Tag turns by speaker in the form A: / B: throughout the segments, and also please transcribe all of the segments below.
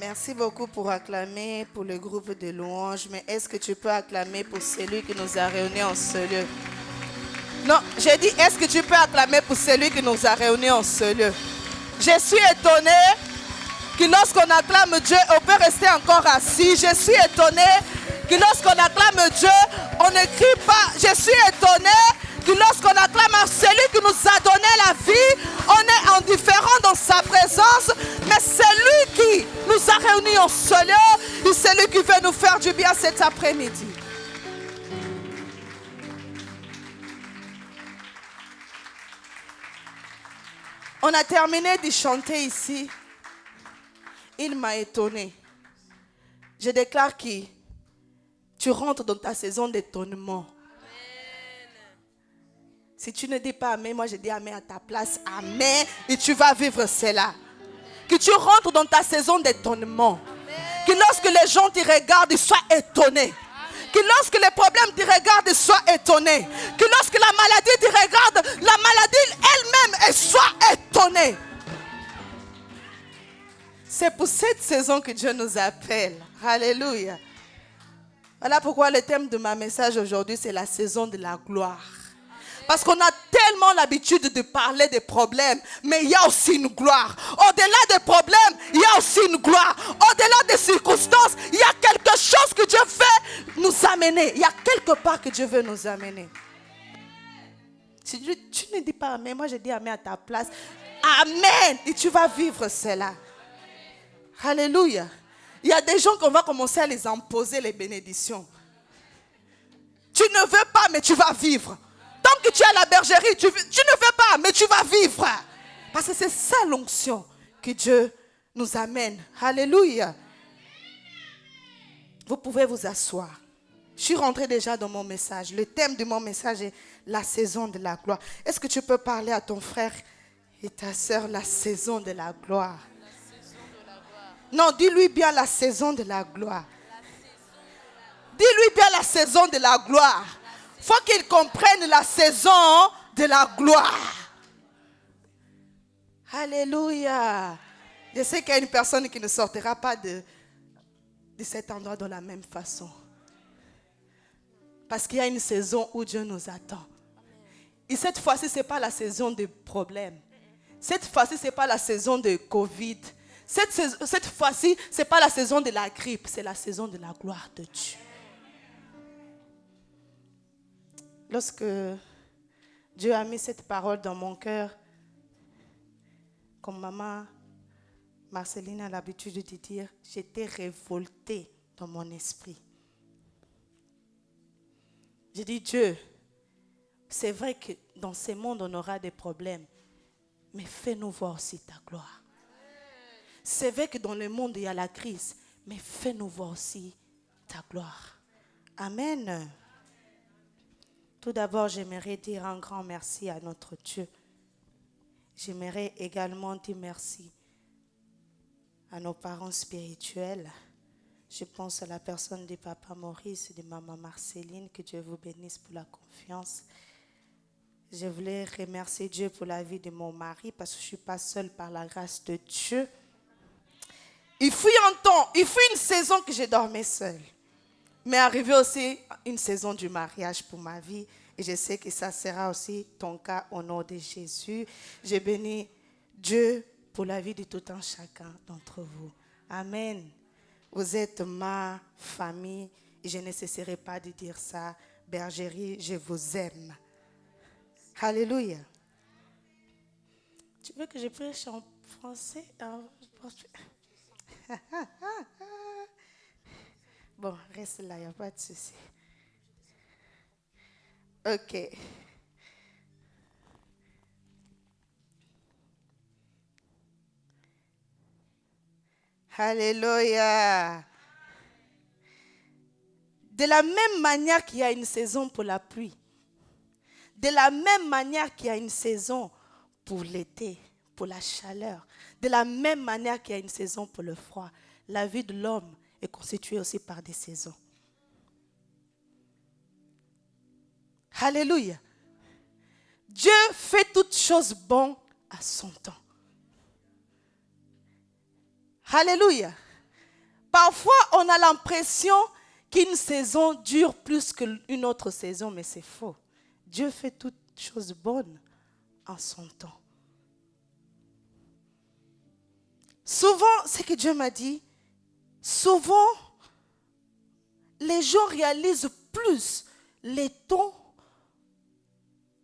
A: Merci beaucoup pour acclamer pour le groupe de louanges, mais est-ce que tu peux acclamer pour celui qui nous a réunis en ce lieu? Non, j'ai dit, est-ce que tu peux acclamer pour celui qui nous a réunis en ce lieu? Je suis étonnée que lorsqu'on acclame Dieu, on peut rester encore assis. Je suis étonnée que lorsqu'on acclame Dieu, on ne crie pas. Je suis étonnée que lorsqu'on acclame celui qui nous a donné la vie, on est indifférent dans sa présence. Mais celui qui nous a réunis en ce lieu, c'est celui qui veut nous faire du bien cet après-midi. On a terminé de chanter ici. Il m'a étonné. Je déclare que tu rentres dans ta saison d'étonnement. Si tu ne dis pas Amen, moi je dis Amen à ta place. Amen. Et tu vas vivre cela. Que tu rentres dans ta saison d'étonnement. Que lorsque les gens te regardent, ils soient étonnés. Que lorsque les problèmes te regardent, ils soient étonnés. Que lorsque la maladie te regarde, la maladie elle-même, elle soit étonnée. C'est pour cette saison que Dieu nous appelle. Alléluia. Voilà pourquoi le thème de ma message aujourd'hui, c'est la saison de la gloire. Parce qu'on a tellement l'habitude de parler des problèmes, mais il y a aussi une gloire. Au-delà des problèmes, il y a aussi une gloire. Au-delà des circonstances, il y a quelque chose que Dieu veut nous amener. Il y a quelque part que Dieu veut nous amener. Si tu ne dis pas Amen, moi je dis Amen à ta place. Amen. Et tu vas vivre cela. Alléluia. Il y a des gens qu'on va commencer à les imposer les bénédictions. Tu ne veux pas, mais tu vas vivre. Tant que tu es à la bergerie, tu ne veux pas, mais tu vas vivre. Parce que c'est ça l'onction que Dieu nous amène. Alléluia. Vous pouvez vous asseoir. Je suis rentrée déjà dans mon message. Le thème de mon message est la saison de la gloire. Est-ce que tu peux parler à ton frère et ta soeur la saison de la gloire? Non, dis-lui bien la saison de la gloire. Dis-lui bien la saison de la gloire. Il faut qu'il comprenne la saison de la gloire. Alléluia. Je sais qu'il y a une personne qui ne sortira pas de cet endroit de la même façon. Parce qu'il y a une saison où Dieu nous attend. Et cette fois-ci, ce n'est pas la saison de problèmes. Cette fois-ci, ce n'est pas la saison de Covid. Cette fois-ci, ce n'est pas la saison de la grippe. C'est la saison de la gloire de Dieu. Lorsque Dieu a mis cette parole dans mon cœur, comme maman Marceline a l'habitude de dire, j'étais révoltée dans mon esprit. J'ai dit, Dieu, c'est vrai que dans ce monde, on aura des problèmes, mais fais-nous voir aussi ta gloire. C'est vrai que dans le monde, il y a la crise, mais fais-nous voir aussi ta gloire. Amen. Tout d'abord, j'aimerais dire un grand merci à notre Dieu. J'aimerais également dire merci à nos parents spirituels. Je pense à la personne de papa Maurice et de maman Marceline. Que Dieu vous bénisse pour la confiance. Je voulais remercier Dieu pour la vie de mon mari parce que je ne suis pas seule par la grâce de Dieu. Il fut un temps, il fut une saison que je dormais seule. Mais arrivé aussi une saison du mariage pour ma vie. Et je sais que ça sera aussi ton cas au nom de Jésus. Je bénis Dieu pour la vie de tout un chacun d'entre vous. Amen. Vous êtes ma famille et je ne cesserai pas de dire ça. Bergerie, je vous aime. Alléluia. Tu veux que je prêche en français? Bon, reste là, il n'y a pas de souci. Ok. Alléluia. De la même manière qu'il y a une saison pour la pluie, de la même manière qu'il y a une saison pour l'été, pour la chaleur, de la même manière qu'il y a une saison pour le froid, la vie de l'homme est constituée aussi par des saisons. Alléluia. Dieu fait toutes choses bonnes à son temps. Alléluia. Parfois, on a l'impression qu'une saison dure plus qu'une autre saison, mais c'est faux. Dieu fait toutes choses bonnes en son temps. Souvent, ce que Dieu m'a dit, souvent, les gens réalisent plus les temps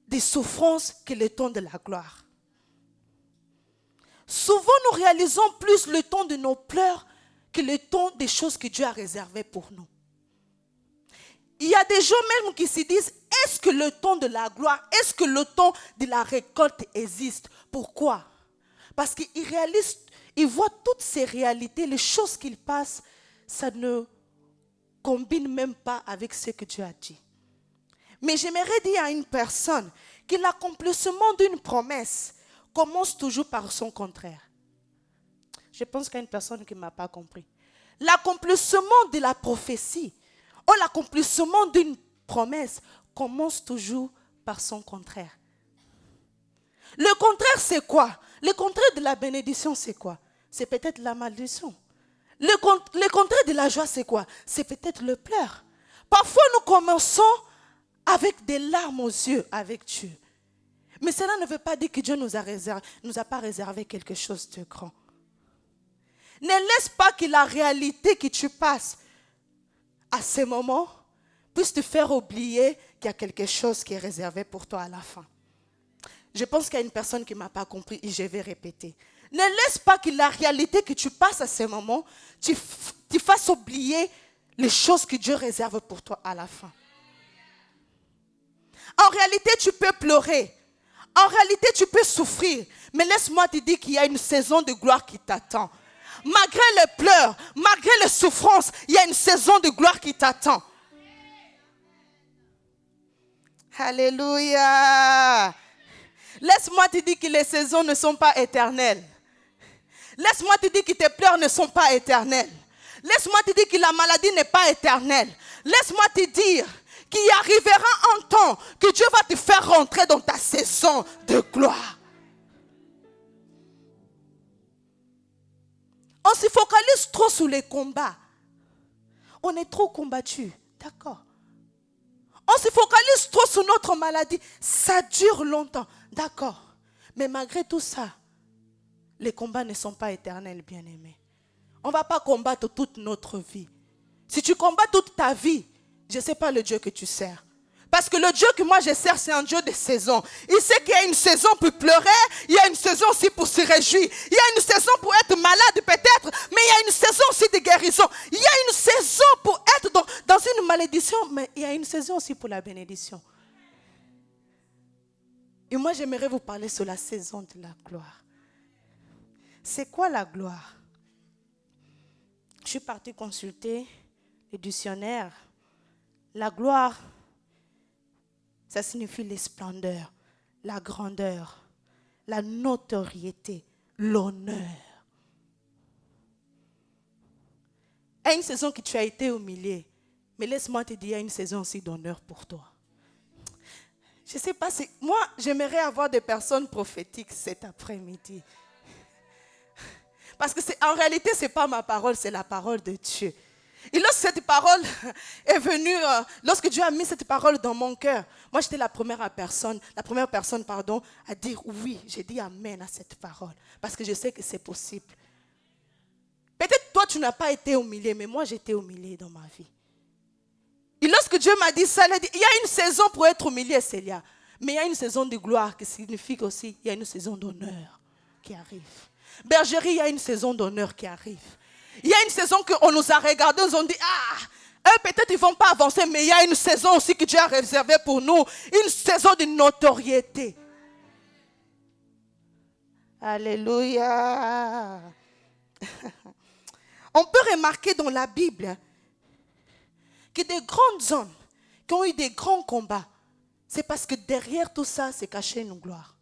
A: des souffrances que les temps de la gloire. Souvent, nous réalisons plus le temps de nos pleurs que le temps des choses que Dieu a réservées pour nous. Il y a des gens même qui se disent, est-ce que le temps de la gloire, est-ce que le temps de la récolte existe? Pourquoi? Parce qu'ils réalisent, ils voient toutes ces réalités, les choses qu'ils passent, ça ne combine même pas avec ce que Dieu a dit. Mais j'aimerais dire à une personne que l'accomplissement d'une promesse commence toujours par son contraire. Je pense qu'il y a une personne qui ne m'a pas compris. L'accomplissement de la prophétie ou l'accomplissement d'une promesse commence toujours par son contraire. Le contraire, c'est quoi? Le contraire de la bénédiction, c'est quoi? C'est peut-être la malédiction. Le contraire de la joie, c'est quoi? C'est peut-être le pleur. Parfois, nous commençons avec des larmes aux yeux avec Dieu. Mais cela ne veut pas dire que Dieu nous a pas réservé quelque chose de grand. Ne laisse pas que la réalité que tu passes à ce moment puisse te faire oublier qu'il y a quelque chose qui est réservé pour toi à la fin. Je pense qu'il y a une personne qui ne m'a pas compris et je vais répéter. Ne laisse pas que la réalité que tu passes à ce moment te fasse oublier les choses que Dieu réserve pour toi à la fin. En réalité, tu peux pleurer. En réalité, tu peux souffrir. Mais laisse-moi te dire qu'il y a une saison de gloire qui t'attend. Malgré les pleurs, malgré les souffrances, il y a une saison de gloire qui t'attend. Alléluia. Laisse-moi te dire que les saisons ne sont pas éternelles. Laisse-moi te dire que tes pleurs ne sont pas éternelles. Laisse-moi te dire que la maladie n'est pas éternelle. Laisse-moi te dire qu'il arrivera un temps que Dieu va te faire rentrer dans ta saison de gloire. On se focalise trop sur les combats. On est trop combattu. D'accord. On se focalise trop sur notre maladie. Ça dure longtemps. D'accord. Mais malgré tout ça, les combats ne sont pas éternels, bien-aimés. On ne va pas combattre toute notre vie. Si tu combats toute ta vie, je ne sais pas le Dieu que tu sers. Parce que le Dieu que moi je sers, c'est un Dieu de saison. Il sait qu'il y a une saison pour pleurer, il y a une saison aussi pour se réjouir. Il y a une saison pour être malade peut-être, mais il y a une saison aussi de guérison. Il y a une saison pour être dans une malédiction, mais il y a une saison aussi pour la bénédiction. Et moi j'aimerais vous parler sur la saison de la gloire. C'est quoi la gloire? Je suis partie consulter le dictionnaire. La gloire, ça signifie les splendeurs, la grandeur, la notoriété, l'honneur. Il y a une saison que tu as été humilié, mais laisse-moi te dire, il y a une saison aussi d'honneur pour toi. Je ne sais pas si... Moi, j'aimerais avoir des personnes prophétiques cet après-midi. Parce que en réalité, ce n'est pas ma parole, c'est la parole de Dieu. Et lorsque cette parole est venue, lorsque Dieu a mis cette parole dans mon cœur, moi j'étais la première personne à dire oui, j'ai dit amen à cette parole. Parce que je sais que c'est possible. Peut-être toi tu n'as pas été humilié, mais moi j'ai été humilié dans ma vie. Et lorsque Dieu m'a dit ça, il a dit, il y a une saison pour être humilié, Célia. Mais il y a une saison de gloire qui signifie aussi, il y a une saison d'honneur qui arrive. Bergerie, il y a une saison d'honneur qui arrive. Il y a une saison qu'on nous a regardés, on dit, eux peut-être ils ne vont pas avancer, mais il y a une saison aussi que Dieu a réservée pour nous. Une saison de notoriété. Alléluia. On peut remarquer dans la Bible que des grands hommes qui ont eu des grands combats, c'est parce que derrière tout ça, c'est caché une gloire.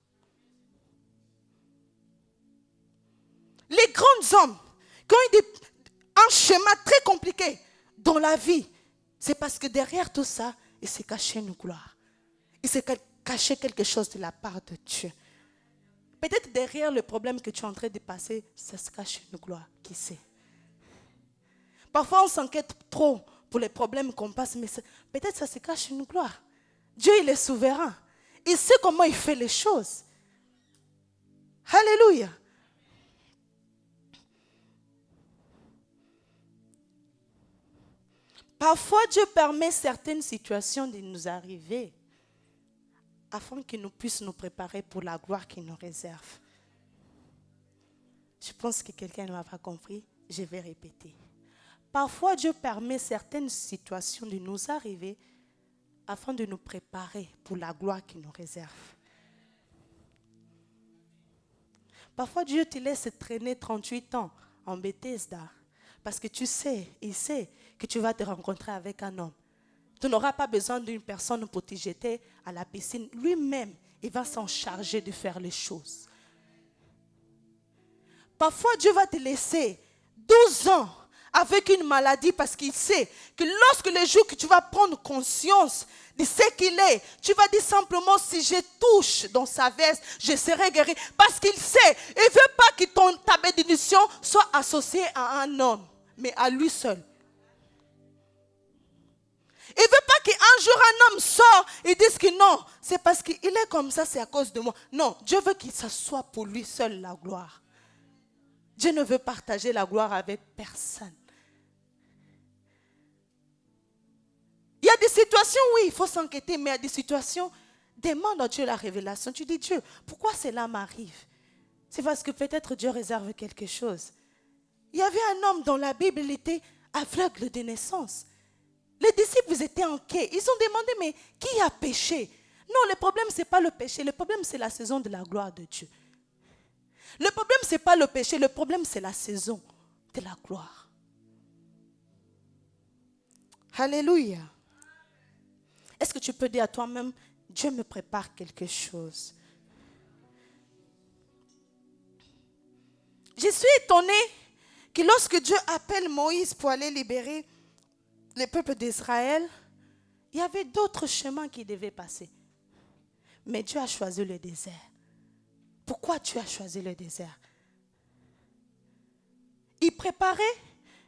A: Les grands hommes qui ont eu un schéma très compliqué dans la vie, c'est parce que derrière tout ça, il s'est caché une gloire. Il s'est caché quelque chose de la part de Dieu. Peut-être derrière le problème que tu es en train de passer, ça se cache une gloire. Qui sait? Parfois, on s'inquiète trop pour les problèmes qu'on passe, mais peut-être ça se cache une gloire. Dieu, il est souverain. Il sait comment il fait les choses. Alléluia. Parfois, Dieu permet certaines situations de nous arriver afin qu'il nous puisse nous préparer pour la gloire qu'il nous réserve. Je pense que quelqu'un ne m'a pas compris. Je vais répéter. Parfois, Dieu permet certaines situations de nous arriver afin de nous préparer pour la gloire qu'il nous réserve. Parfois, Dieu te laisse traîner 38 ans en Bethesda parce que tu sais, il sait que tu vas te rencontrer avec un homme. Tu n'auras pas besoin d'une personne pour te jeter à la piscine. Lui-même, il va s'en charger de faire les choses. Parfois, Dieu va te laisser 12 ans avec une maladie parce qu'il sait que lorsque le jour que tu vas prendre conscience de ce qu'il est, tu vas dire simplement si je touche dans sa veste, je serai guéri. Parce qu'il sait, il ne veut pas que ta bénédiction soit associée à un homme, mais à lui seul. Il ne veut pas qu'un jour un homme sort et dise que non, c'est parce qu'il est comme ça, c'est à cause de moi. Non, Dieu veut qu'il soit pour lui seul la gloire. Dieu ne veut partager la gloire avec personne. Il y a des situations, oui, il faut s'inquiéter, mais il y a des situations, demande à Dieu la révélation. Tu dis, Dieu, pourquoi cela m'arrive? C'est parce que peut-être Dieu réserve quelque chose. Il y avait un homme dans la Bible, il était aveugle de naissance. Les disciples étaient inquiets. Ils ont demandé, mais qui a péché? Non, le problème, ce n'est pas le péché. Le problème, c'est la saison de la gloire de Dieu. Le problème, ce n'est pas le péché. Le problème, c'est la saison de la gloire. Alléluia. Est-ce que tu peux dire à toi-même, Dieu me prépare quelque chose? Je suis étonnée que lorsque Dieu appelle Moïse pour aller libérer le peuple d'Israël, il y avait d'autres chemins qui devaient passer. Mais Dieu a choisi le désert. Pourquoi Dieu a choisi le désert? Il préparait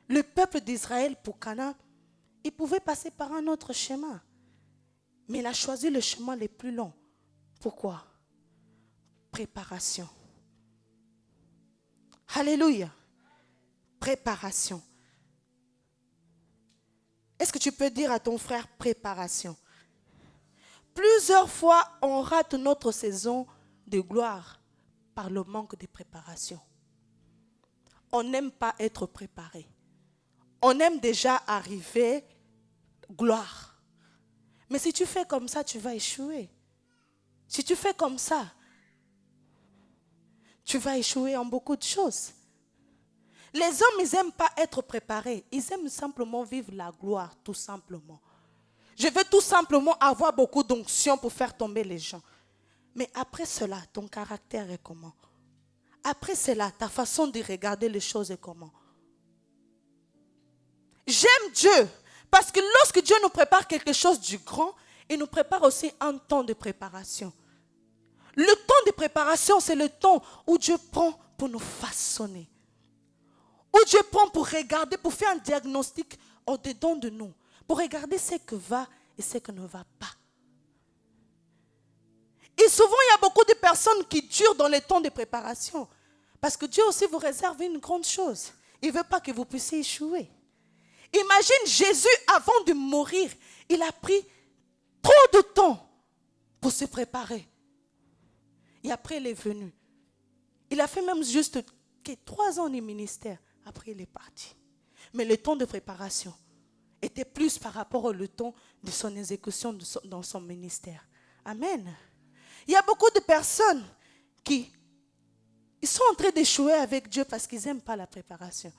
A: le peuple d'Israël pour Canaan. Il pouvait passer par un autre chemin. Mais il a choisi le chemin le plus long. Pourquoi? Préparation. Alléluia. Préparation. Est-ce que tu peux dire à ton frère préparation? Plusieurs fois, on rate notre saison de gloire par le manque de préparation. On n'aime pas être préparé. On aime déjà arriver gloire. Mais si tu fais comme ça, tu vas échouer. Si tu fais comme ça, tu vas échouer en beaucoup de choses. Les hommes, ils n'aiment pas être préparés. Ils aiment simplement vivre la gloire, tout simplement. Je veux tout simplement avoir beaucoup d'onction pour faire tomber les gens. Mais après cela, ton caractère est comment? Après cela, ta façon de regarder les choses est comment? J'aime Dieu parce que lorsque Dieu nous prépare quelque chose du grand, il nous prépare aussi un temps de préparation. Le temps de préparation, c'est le temps où Dieu prend pour nous façonner. Où Dieu prend pour regarder, pour faire un diagnostic au-dedans de nous. Pour regarder ce qui va et ce qui ne va pas. Et souvent, il y a beaucoup de personnes qui durent dans les temps de préparation. Parce que Dieu aussi vous réserve une grande chose. Il ne veut pas que vous puissiez échouer. Imagine Jésus, avant de mourir, il a pris trop de temps pour se préparer. Et après, il est venu. Il a fait même juste que 3 ans de ministère. Après, il est parti. Mais le temps de préparation était plus par rapport au temps de son exécution dans son ministère. Amen. Il y a beaucoup de personnes qui ils sont en train d'échouer avec Dieu parce qu'ils n'aiment pas la préparation.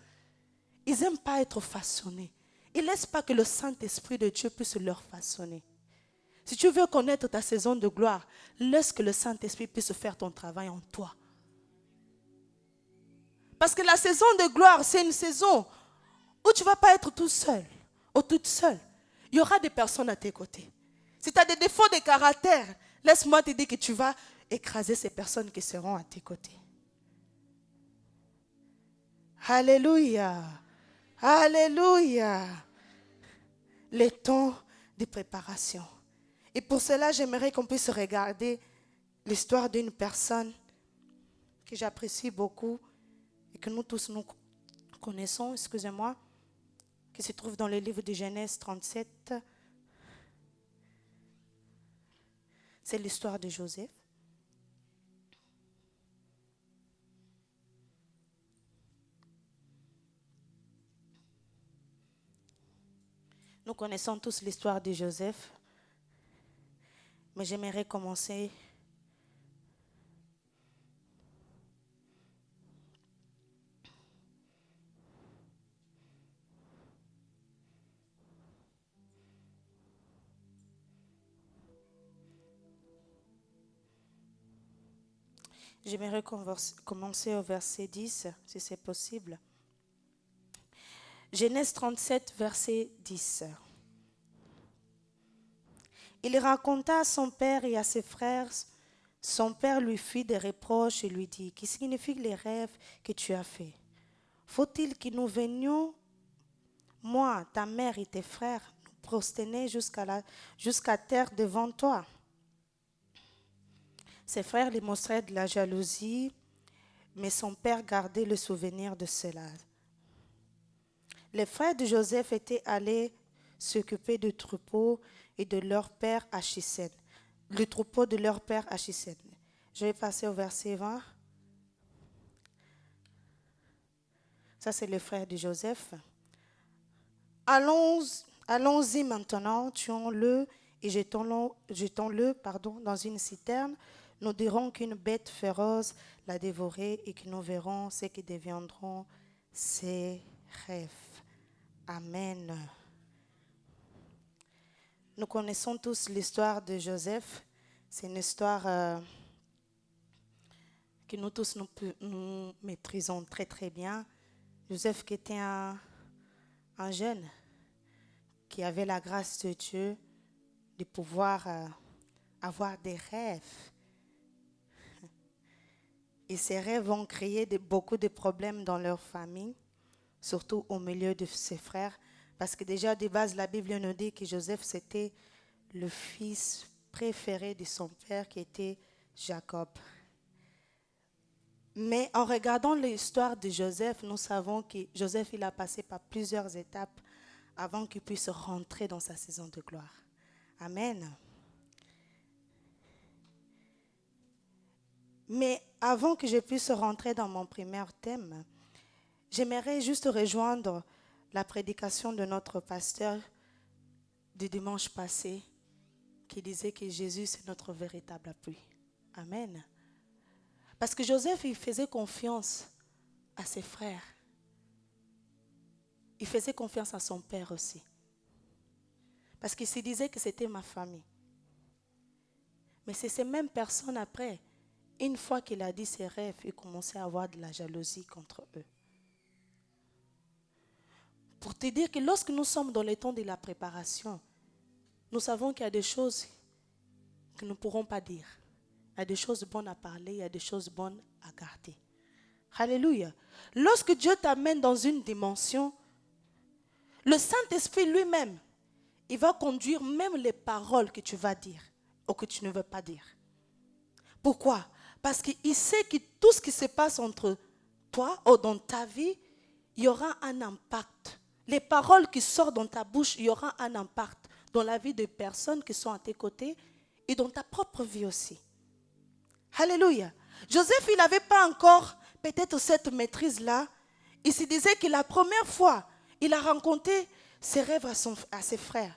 A: Ils n'aiment pas être façonnés. Ils ne laissent pas que le Saint-Esprit de Dieu puisse leur façonner. Si tu veux connaître ta saison de gloire, laisse que le Saint-Esprit puisse faire ton travail en toi. Parce que la saison de gloire, c'est une saison où tu ne vas pas être tout seul ou toute seule. Il y aura des personnes à tes côtés. Si tu as des défauts de caractère, laisse-moi te dire que tu vas écraser ces personnes qui seront à tes côtés. Alléluia. Alléluia. Les temps de préparation. Et pour cela, j'aimerais qu'on puisse regarder l'histoire d'une personne que j'apprécie beaucoup et que nous tous nous connaissons, excusez-moi, qui se trouve dans le livre de Genèse 37. C'est l'histoire de Joseph. Nous connaissons tous l'histoire de Joseph, mais j'aimerais commencer commencer au verset 10, si c'est possible. Genèse 37, verset 10. Il raconta à son père et à ses frères. Son père lui fit des reproches et lui dit, « Que signifient les rêves que tu as faits? Faut-il que nous venions, moi, ta mère et tes frères, nous prosterner jusqu'à terre devant toi ?» Ses frères lui montraient de la jalousie, mais son père gardait le souvenir de cela. Les frères de Joseph étaient allés s'occuper du troupeau et de leur père à Shichem. Le troupeau de leur père à Shichem. Je vais passer au verset 20. Ça, c'est les frères de Joseph. Allons-y maintenant, tuons-le et jetons-le dans une citerne. Nous dirons qu'une bête féroce l'a dévoré et que nous verrons ce qui deviendront ses rêves. Amen. Nous connaissons tous l'histoire de Joseph. C'est une histoire que nous tous nous maîtrisons très très bien. Joseph qui était un jeune qui avait la grâce de Dieu de pouvoir avoir des rêves. Et ces rêves ont créé beaucoup de problèmes dans leur famille, surtout au milieu de ses frères. Parce que déjà, de base, la Bible nous dit que Joseph, c'était le fils préféré de son père qui était Jacob. Mais en regardant l'histoire de Joseph, nous savons que Joseph, il a passé par plusieurs étapes avant qu'il puisse rentrer dans sa saison de gloire. Amen. Mais avant que je puisse rentrer dans mon premier thème, j'aimerais juste rejoindre la prédication de notre pasteur du dimanche passé qui disait que Jésus, c'est notre véritable appui. Amen. Parce que Joseph, il faisait confiance à ses frères. Il faisait confiance à son père aussi. Parce qu'il se disait que c'était ma famille. Mais c'est ces mêmes personnes après, une fois qu'il a dit ses rêves, il commençait à avoir de la jalousie contre eux. Pour te dire que lorsque nous sommes dans les temps de la préparation, nous savons qu'il y a des choses que nous ne pourrons pas dire. Il y a des choses bonnes à parler, il y a des choses bonnes à garder. Alléluia. Lorsque Dieu t'amène dans une dimension, le Saint-Esprit lui-même, il va conduire même les paroles que tu vas dire ou que tu ne veux pas dire. Pourquoi? Parce qu'il sait que tout ce qui se passe entre toi ou dans ta vie, il y aura un impact. Les paroles qui sortent dans ta bouche, il y aura un impact dans la vie des personnes qui sont à tes côtés et dans ta propre vie aussi. Alléluia. Joseph, il n'avait pas encore peut-être cette maîtrise-là. Il se disait que la première fois, il a rencontré ses rêves à ses frères.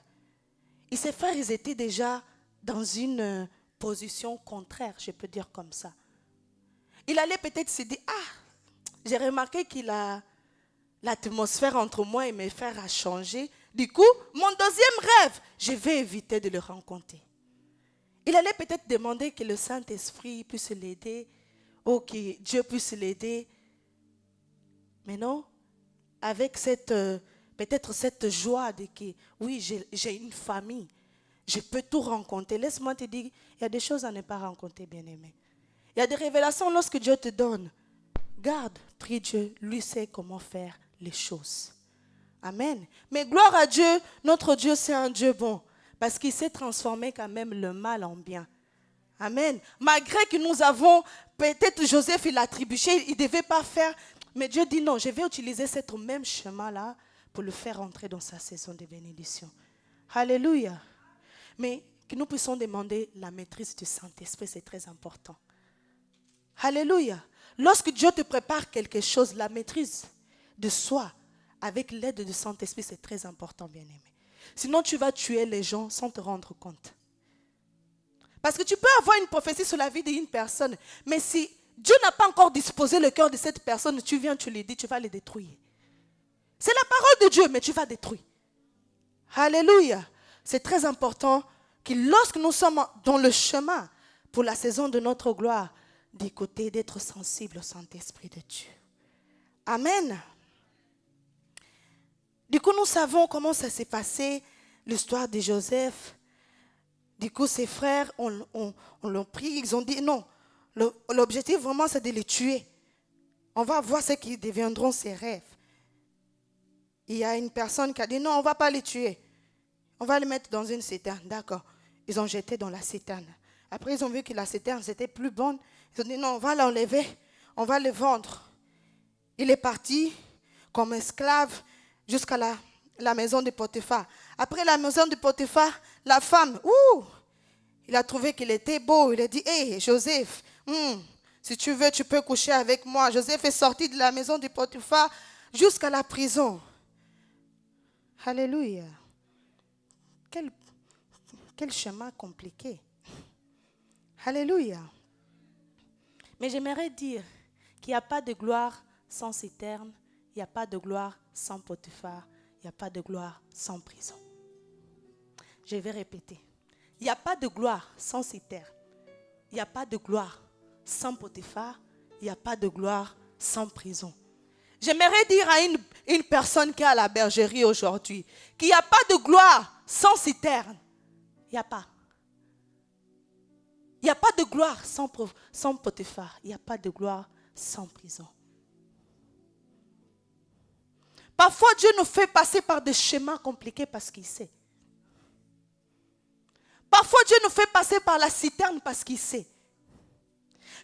A: Et ses frères, ils étaient déjà dans une position contraire, je peux dire comme ça. Il allait peut-être se dire, j'ai remarqué qu'il a l'atmosphère entre moi et mes frères a changé. Du coup, mon deuxième rêve, je vais éviter de le rencontrer. Il allait peut-être demander que le Saint-Esprit puisse l'aider ou que Dieu puisse l'aider. Mais non, avec peut-être cette joie de que, oui, j'ai une famille, je peux tout rencontrer. Laisse-moi te dire, il y a des choses à ne pas rencontrer, bien-aimé. Il y a des révélations lorsque Dieu te donne. Garde, prie Dieu, lui sait comment faire les choses. Amen. Mais gloire à Dieu, notre Dieu, c'est un Dieu bon. Parce qu'il s'est transformé quand même le mal en bien. Amen. Malgré que nous avons, peut-être Joseph, il a trébuché, il ne devait pas faire. Mais Dieu dit non, je vais utiliser ce même chemin-là pour le faire entrer dans sa saison de bénédiction. Alléluia. Mais que nous puissions demander la maîtrise du Saint-Esprit, c'est très important. Alléluia. Lorsque Dieu te prépare quelque chose, la maîtrise de soi, avec l'aide du Saint-Esprit, c'est très important, bien-aimé. Sinon, tu vas tuer les gens sans te rendre compte. Parce que tu peux avoir une prophétie sur la vie d'une personne, mais si Dieu n'a pas encore disposé le cœur de cette personne, tu viens, tu lui dis, tu vas le détruire. C'est la parole de Dieu, mais tu vas détruire. Alléluia. C'est très important que lorsque nous sommes dans le chemin pour la saison de notre gloire, d'écouter, d'être sensible au Saint-Esprit de Dieu. Amen. Du coup, nous savons comment ça s'est passé, l'histoire de Joseph. Du coup, ses frères, on l'ont pris, ils ont dit non. L'objectif vraiment, c'est de les tuer. On va voir ce qui deviendront ses rêves. Il y a une personne qui a dit non, on ne va pas les tuer. On va les mettre dans une citerne. D'accord. Ils ont jeté dans la citerne. Après, ils ont vu que la citerne, c'était plus bonne. Ils ont dit non, on va l'enlever. On va le vendre. Il est parti comme esclave jusqu'à la maison de Potiphar. Après la maison de Potiphar, la femme, il a trouvé qu'il était beau. Il a dit, hé, Joseph, si tu veux, tu peux coucher avec moi. Joseph est sorti de la maison de Potiphar jusqu'à la prison. Alléluia. Quel chemin compliqué. Alléluia. Mais j'aimerais dire qu'il n'y a pas de gloire sans citerne, il n'y a pas de gloire sans Potiphar, il n'y a pas de gloire sans prison. Je vais répéter. Il n'y a pas de gloire sans citerne, il n'y a pas de gloire sans Potiphar, il n'y a pas de gloire sans prison. J'aimerais dire à une personne qui est à la bergerie aujourd'hui qu'il n'y a pas de gloire sans citerne. Il n'y a pas. Il n'y a pas de gloire sans Potiphar. Il n'y a pas de gloire sans prison. Parfois, Dieu nous fait passer par des chemins compliqués parce qu'il sait. Parfois, Dieu nous fait passer par la citerne parce qu'il sait.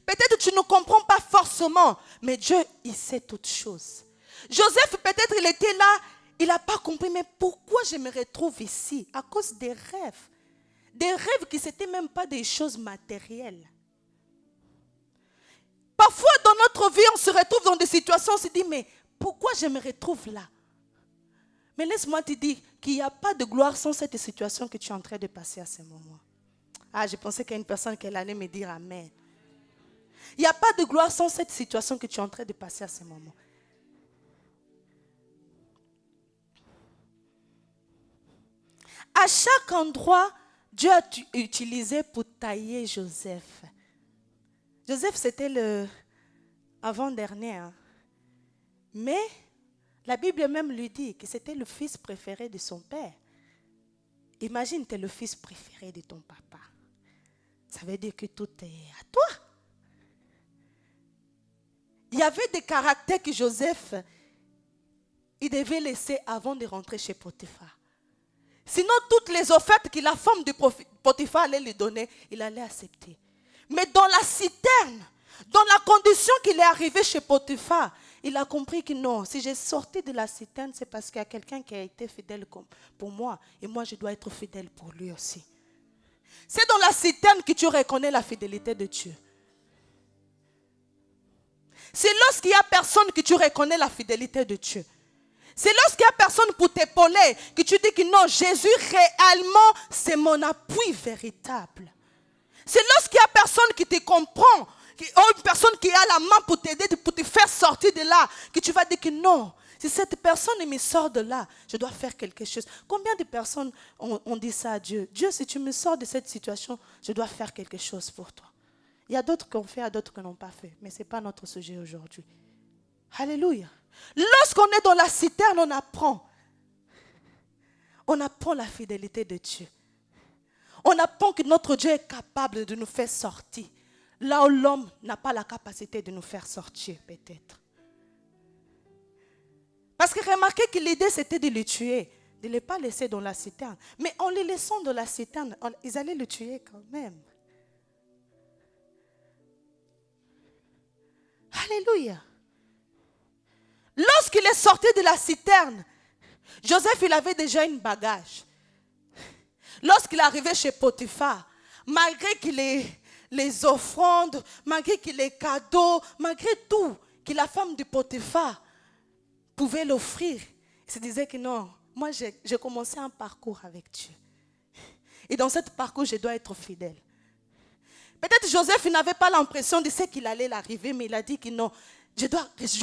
A: Peut-être que tu ne comprends pas forcément, mais Dieu, il sait toutes choses. Joseph, peut-être il était là, il n'a pas compris, mais pourquoi je me retrouve ici? À cause des rêves. Des rêves qui n'étaient même pas des choses matérielles. Parfois, dans notre vie, on se retrouve dans des situations, on se dit, mais pourquoi je me retrouve là? Mais laisse-moi te dire qu'il n'y a pas de gloire sans cette situation que tu es en train de passer à ce moment. Ah, je pensais qu'il y a une personne qui allait me dire Amen. Il n'y a pas de gloire sans cette situation que tu es en train de passer à ce moment. À chaque endroit, Dieu a utilisé pour tailler Joseph. Joseph, c'était le avant-dernier. Hein. Mais la Bible même lui dit que c'était le fils préféré de son père. Imagine, tu es le fils préféré de ton papa. Ça veut dire que tout est à toi. Il y avait des caractères que Joseph, il devait laisser avant de rentrer chez Potiphar. Sinon, toutes les offertes que la femme de Potiphar allait lui donner, il allait accepter. Mais dans la citerne, dans la condition qu'il est arrivé chez Potiphar, il a compris que non, si j'ai sorti de la citerne, c'est parce qu'il y a quelqu'un qui a été fidèle pour moi. Et moi, je dois être fidèle pour lui aussi. C'est dans la citerne que tu reconnais la fidélité de Dieu. C'est lorsqu'il n'y a personne que tu reconnais la fidélité de Dieu. C'est lorsqu'il n'y a personne pour t'épauler que tu dis que non, Jésus réellement, c'est mon appui véritable. C'est lorsqu'il n'y a personne qui te comprend, une personne qui a la main pour t'aider, pour te faire sortir de là, que tu vas dire que non, si cette personne me sort de là, je dois faire quelque chose. Combien de personnes ont dit ça à Dieu? Dieu, si tu me sors de cette situation, je dois faire quelque chose pour toi. Il y a d'autres qui ont fait, il y a d'autres qui n'ont pas fait. Mais ce n'est pas notre sujet aujourd'hui. Alléluia. Lorsqu'on est dans la citerne, on apprend. On apprend la fidélité de Dieu. On apprend que notre Dieu est capable de nous faire sortir. Là où l'homme n'a pas la capacité de nous faire sortir, peut-être. Parce que remarqué que l'idée, c'était de le tuer, de ne les pas laisser dans la citerne. Mais en les laissant dans la citerne, ils allaient le tuer quand même. Alléluia. Lorsqu'il est sorti de la citerne, Joseph, il avait déjà une bagage. Lorsqu'il arrivait chez Potiphar, malgré qu'il ait les offrandes, malgré qu'il ait les cadeaux, malgré tout que la femme de Potiphar pouvait l'offrir, il se disait que non, moi j'ai commencé un parcours avec Dieu. Et dans ce parcours, je dois être fidèle. Peut-être Joseph n'avait pas l'impression de ce qu'il allait l'arriver, mais il a dit que non, je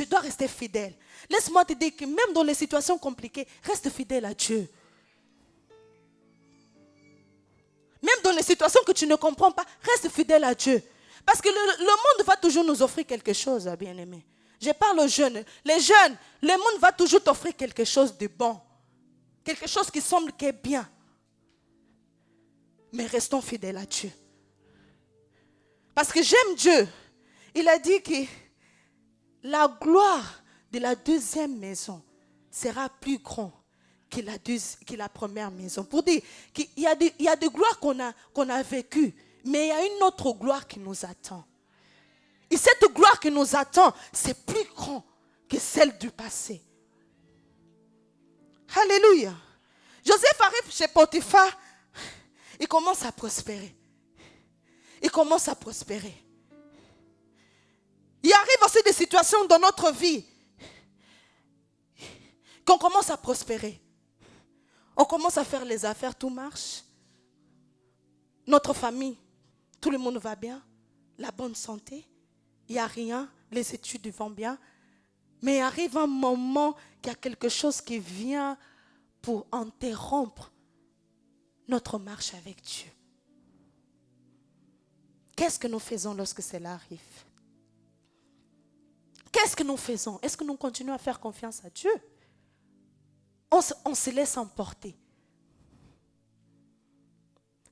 A: dois rester fidèle. Laisse-moi te dire que même dans les situations compliquées, reste fidèle à Dieu. Même dans les situations que tu ne comprends pas, reste fidèle à Dieu. Parce que le monde va toujours nous offrir quelque chose, bien-aimés. Je parle aux jeunes. Les jeunes, le monde va toujours t'offrir quelque chose de bon. Quelque chose qui semble qu'est bien. Mais restons fidèles à Dieu. Parce que j'aime Dieu. Il a dit que la gloire de la deuxième maison sera plus grande que la première maison. Pour dire qu'il y a des gloires qu'on a vécues, mais il y a une autre gloire qui nous attend. Et cette gloire qui nous attend, c'est plus grand que celle du passé. Alléluia. Joseph arrive chez Potiphar, il commence à prospérer. Il commence à prospérer. Il arrive aussi des situations dans notre vie qu'on commence à prospérer. On commence à faire les affaires, tout marche. Notre famille, tout le monde va bien. La bonne santé, il n'y a rien. Les études vont bien. Mais il arrive un moment qu'il y a quelque chose qui vient pour interrompre notre marche avec Dieu. Qu'est-ce que nous faisons lorsque cela arrive? Qu'est-ce que nous faisons? Est-ce que nous continuons à faire confiance à Dieu? On se laisse emporter.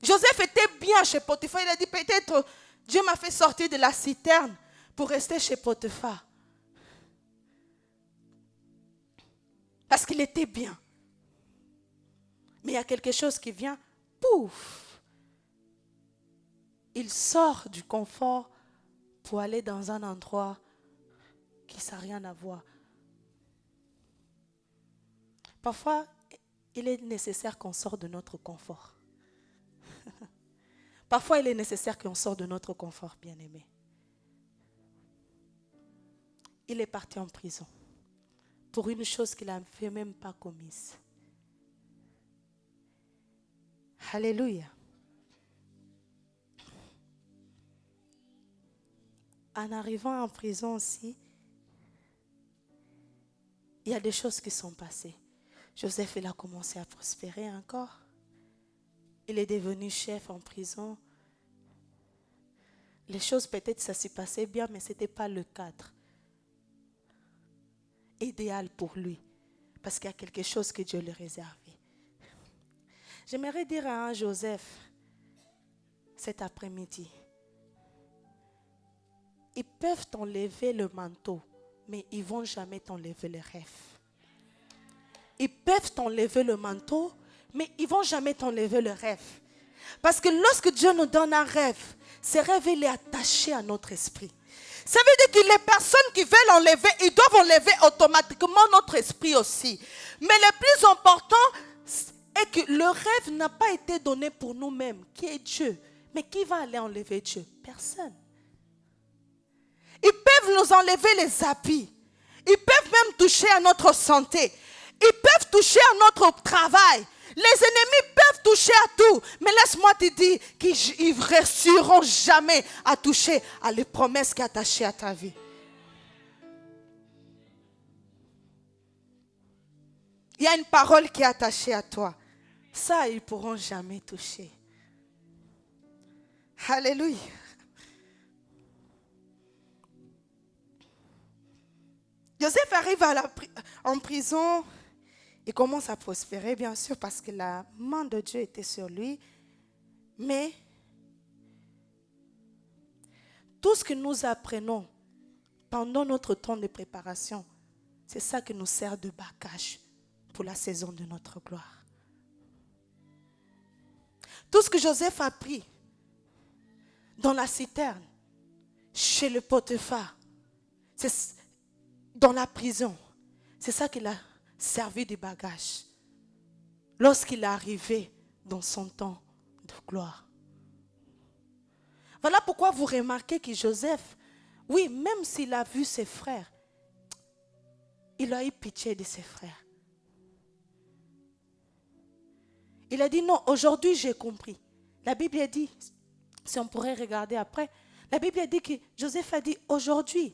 A: Joseph était bien chez Potiphar. Il a dit peut-être Dieu m'a fait sortir de la citerne pour rester chez Potiphar. Parce qu'il était bien. Mais il y a quelque chose qui vient, pouf! Il sort du confort pour aller dans un endroit qui n'a rien à voir. Parfois, il est nécessaire qu'on sorte de notre confort. Parfois, il est nécessaire qu'on sorte de notre confort, bien-aimé. Il est parti en prison pour une chose qu'il n'avait même pas commise. Alléluia. En arrivant en prison aussi, il y a des choses qui sont passées. Joseph, il a commencé à prospérer encore. Il est devenu chef en prison. Les choses, peut-être, ça s'est passé bien, mais ce n'était pas le cadre idéal pour lui. Parce qu'il y a quelque chose que Dieu lui réservait. J'aimerais dire à un Joseph, cet après-midi, ils peuvent t'enlever le manteau, mais ils ne vont jamais t'enlever le rêve. Ils peuvent t'enlever le manteau, mais ils ne vont jamais t'enlever le rêve. Parce que lorsque Dieu nous donne un rêve, ce rêve il est attaché à notre esprit. Ça veut dire que les personnes qui veulent enlever, ils doivent enlever automatiquement notre esprit aussi. Mais le plus important est que le rêve n'a pas été donné pour nous-mêmes, qui est Dieu. Mais qui va aller enlever Dieu? Personne. Ils peuvent nous enlever les habits. Ils peuvent même toucher à notre santé. Ils peuvent toucher à notre travail. Les ennemis peuvent toucher à tout. Mais laisse-moi te dire qu'ils ne réussiront jamais à toucher à les promesses qui sont attachées à ta vie. Il y a une parole qui est attachée à toi. Ça, ils ne pourront jamais toucher. Alléluia. Joseph arrive en prison. Il commence à prospérer, bien sûr, parce que la main de Dieu était sur lui. Mais tout ce que nous apprenons pendant notre temps de préparation, C'est ça qui nous sert de bagage pour la saison de notre gloire. Tout ce que Joseph a pris dans la citerne, chez le Potiphar, dans la prison, c'est ça qu'il a servi de bagage lorsqu'il est arrivé dans son temps de gloire. Voilà pourquoi vous remarquez que Joseph, oui, même s'il a vu ses frères, il a eu pitié de ses frères. Il a dit non, aujourd'hui j'ai compris. La Bible a dit, si on pourrait regarder après, la Bible a dit que Joseph a dit aujourd'hui,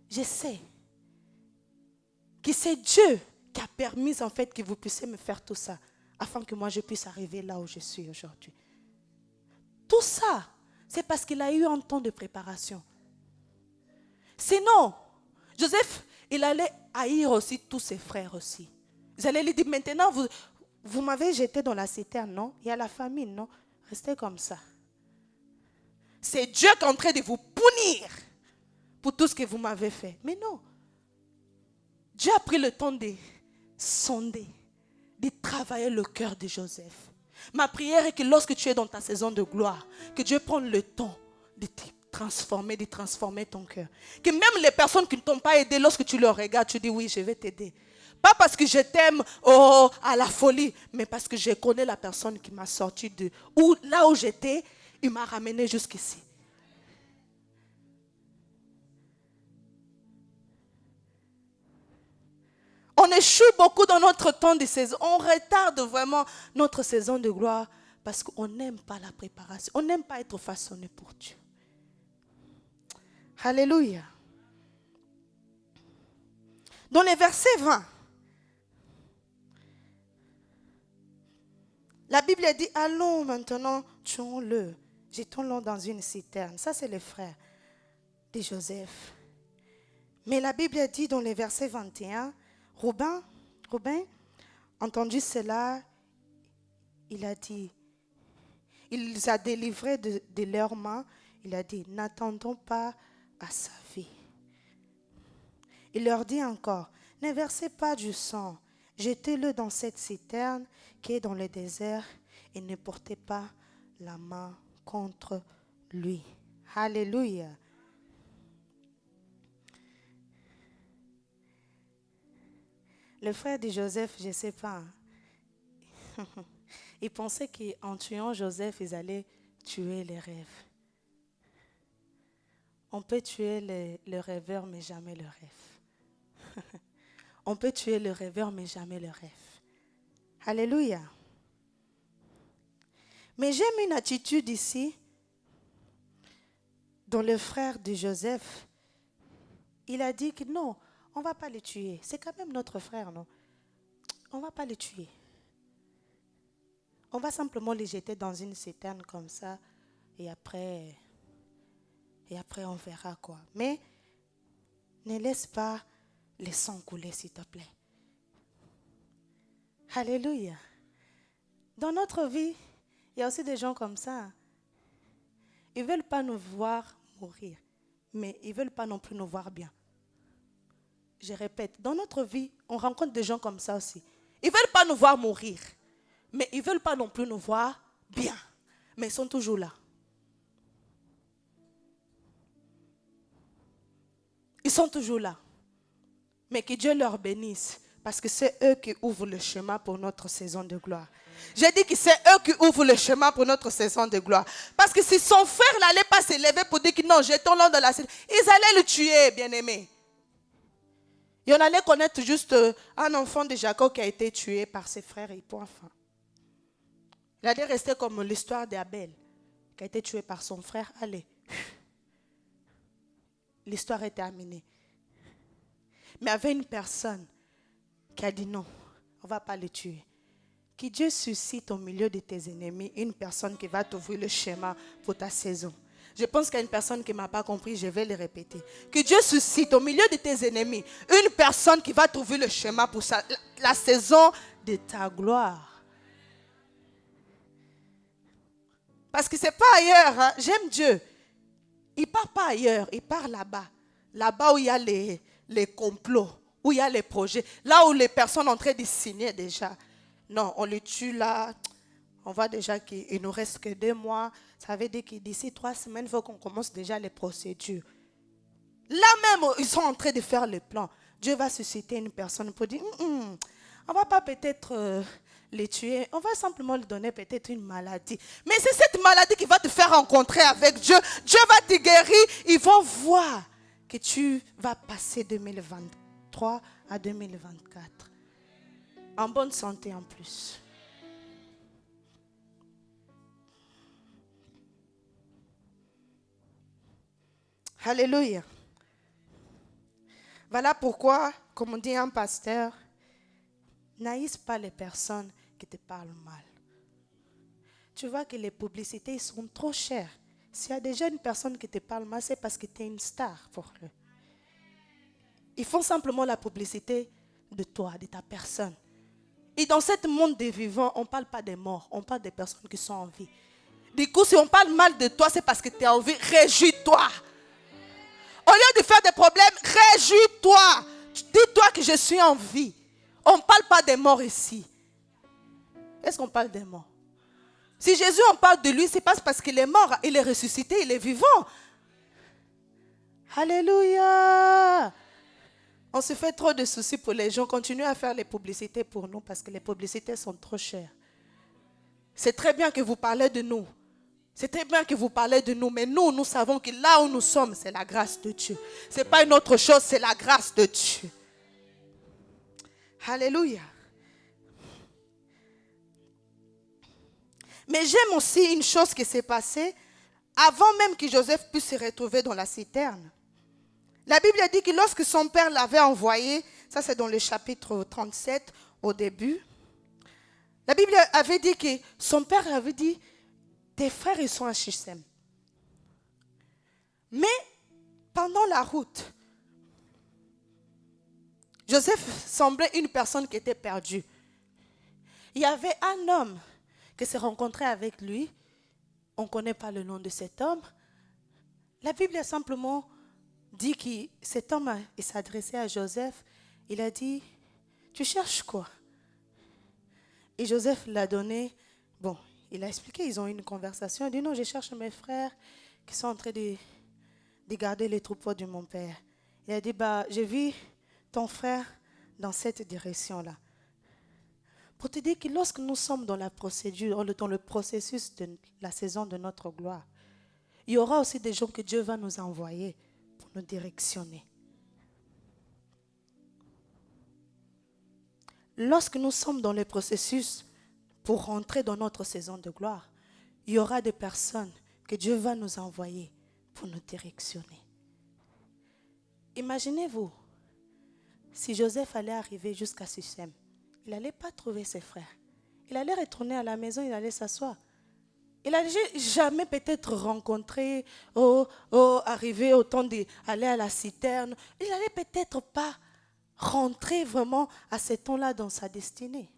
A: je sais que c'est Dieu qui a permis en fait que vous puissiez me faire tout ça, afin que moi je puisse arriver là où je suis aujourd'hui. Tout ça, c'est parce qu'il a eu un temps de préparation. Sinon, Joseph, il allait haïr aussi tous ses frères aussi. Ils allaient lui dire, maintenant vous m'avez jeté dans la citerne, non? Il y a la famine, non? Restez comme ça. C'est Dieu qui est en train de vous punir pour tout ce que vous m'avez fait. Mais non. Dieu a pris le temps de sonder, de travailler le cœur de Joseph. Ma prière est que lorsque tu es dans ta saison de gloire, que Dieu prenne le temps de te transformer, de transformer ton cœur. Que même les personnes qui ne t'ont pas aidé, lorsque tu leur regardes, tu dis oui, je vais t'aider. Pas parce que je t'aime à la folie, mais parce que je connais la personne qui m'a sorti de là où j'étais, il m'a ramené jusqu'ici. On échoue beaucoup dans notre temps de saison. On retarde vraiment notre saison de gloire parce qu'on n'aime pas la préparation. On n'aime pas être façonné pour Dieu. Alléluia. Dans les versets 20, la Bible dit, allons maintenant, tuons-le, jetons-le dans une citerne. Ça, c'est le frère de Joseph. Mais la Bible dit dans les versets 21, Robin, entendu cela, il a dit, il les a délivrés de leurs mains. Il a dit, n'attendons pas à sa vie. Il leur dit encore, ne versez pas du sang, jetez-le dans cette citerne qui est dans le désert et ne portez pas la main contre lui. Alléluia. Le frère de Joseph, je ne sais pas, il pensait qu'en tuant Joseph, ils allaient tuer les rêves. On peut tuer le rêveur, mais jamais le rêve. On peut tuer le rêveur, mais jamais le rêve. Alléluia. Mais j'aime une attitude ici, dont le frère de Joseph, il a dit que non, on ne va pas le tuer. C'est quand même notre frère, non? On ne va pas le tuer. On va simplement le jeter dans une citerne comme ça, et après on verra quoi. Mais ne laisse pas le sang couler, s'il te plaît. Alléluia. Dans notre vie, il y a aussi des gens comme ça. Ils ne veulent pas nous voir mourir, mais ils ne veulent pas non plus nous voir bien. Je répète, dans notre vie, on rencontre des gens comme ça aussi. Ils ne veulent pas nous voir mourir, mais ils ne veulent pas non plus nous voir bien. Mais ils sont toujours là. Ils sont toujours là. Mais que Dieu leur bénisse, parce que c'est eux qui ouvrent le chemin pour notre saison de gloire. J'ai dit que c'est eux qui ouvrent le chemin pour notre saison de gloire. Parce que si son frère n'allait pas se lever pour dire que non, jetons-le dans la citerne, ils allaient le tuer, bien-aimé. Et on allait connaître juste un enfant de Jacob qui a été tué par ses frères et point fin. Il allait rester comme l'histoire d'Abel, qui a été tué par son frère. Allez, l'histoire est terminée. Mais il y avait une personne qui a dit non, on ne va pas le tuer. Que Dieu suscite au milieu de tes ennemis une personne qui va t'ouvrir le chemin pour ta saison. Je pense qu'il y a une personne qui ne m'a pas compris, je vais le répéter. Que Dieu suscite au milieu de tes ennemis une personne qui va t'ouvrir le chemin pour la saison de ta gloire. Parce que ce n'est pas ailleurs, hein. J'aime Dieu. Il ne part pas ailleurs, il part là-bas. Là-bas où il y a les complots, où il y a les projets, là où les personnes sont en train de signer déjà. Non, on les tue là. On voit déjà qu'il ne nous reste que 2 mois. Ça veut dire que d'ici 3 semaines, il faut qu'on commence déjà les procédures. Là même, ils sont en train de faire le plan. Dieu va susciter une personne pour dire, on ne va pas peut-être les tuer, on va simplement lui donner peut-être une maladie. Mais c'est cette maladie qui va te faire rencontrer avec Dieu. Dieu va te guérir. Ils vont voir que tu vas passer 2023 à 2024. En bonne santé en plus. Alléluia. Voilà pourquoi, comme on dit un pasteur, n'haïs pas les personnes qui te parlent mal. Tu vois que les publicités sont trop chères. S'il y a déjà une personne qui te parle mal, c'est parce que tu es une star pour eux. Ils font simplement la publicité de toi, de ta personne. Et dans ce monde des vivants, on ne parle pas des morts, on parle des personnes qui sont en vie. Du coup, si on parle mal de toi, c'est parce que tu es en vie. Réjouis-toi. Au lieu de faire des problèmes, réjouis-toi. Dis-toi que je suis en vie. On ne parle pas des morts ici. Est-ce qu'on parle des morts? Si Jésus, on parle de lui, c'est pas parce qu'il est mort, il est ressuscité, il est vivant. Alléluia. On se fait trop de soucis pour les gens. Continuez à faire les publicités pour nous parce que les publicités sont trop chères. C'est très bien que vous parlez de nous. C'est très bien que vous parlez de nous, mais nous savons que là où nous sommes, c'est la grâce de Dieu. Ce n'est pas une autre chose, c'est la grâce de Dieu. Alléluia. Mais j'aime aussi une chose qui s'est passée avant même que Joseph puisse se retrouver dans la citerne. La Bible dit que lorsque son père l'avait envoyé, ça c'est dans le chapitre 37 au début, la Bible avait dit que son père avait dit, tes frères ils sont à Shichem. Mais pendant la route, Joseph semblait une personne qui était perdue. Il y avait un homme qui s'est rencontré avec lui. On ne connaît pas le nom de cet homme. La Bible a simplement dit que cet homme s'adressait à Joseph. Il a dit, tu cherches quoi? Et Joseph l'a donné. Bon, il a expliqué, ils ont eu une conversation. Il a dit, non, je cherche mes frères qui sont en train de garder les troupeaux de mon père. Il a dit, j'ai vu ton frère dans cette direction-là. Pour te dire que lorsque nous sommes dans la procédure, dans le processus de la saison de notre gloire, il y aura aussi des gens que Dieu va nous envoyer pour nous directionner. Lorsque nous sommes dans le processus pour rentrer dans notre saison de gloire, il y aura des personnes que Dieu va nous envoyer pour nous directionner. Imaginez-vous, si Joseph allait arriver jusqu'à Shichem, il n'allait pas trouver ses frères. Il allait retourner à la maison, il allait s'asseoir. Il n'allait jamais peut-être rencontrer, arriver au temps d'aller à la citerne. Il n'allait peut-être pas rentrer vraiment à ce temps-là dans sa destinée.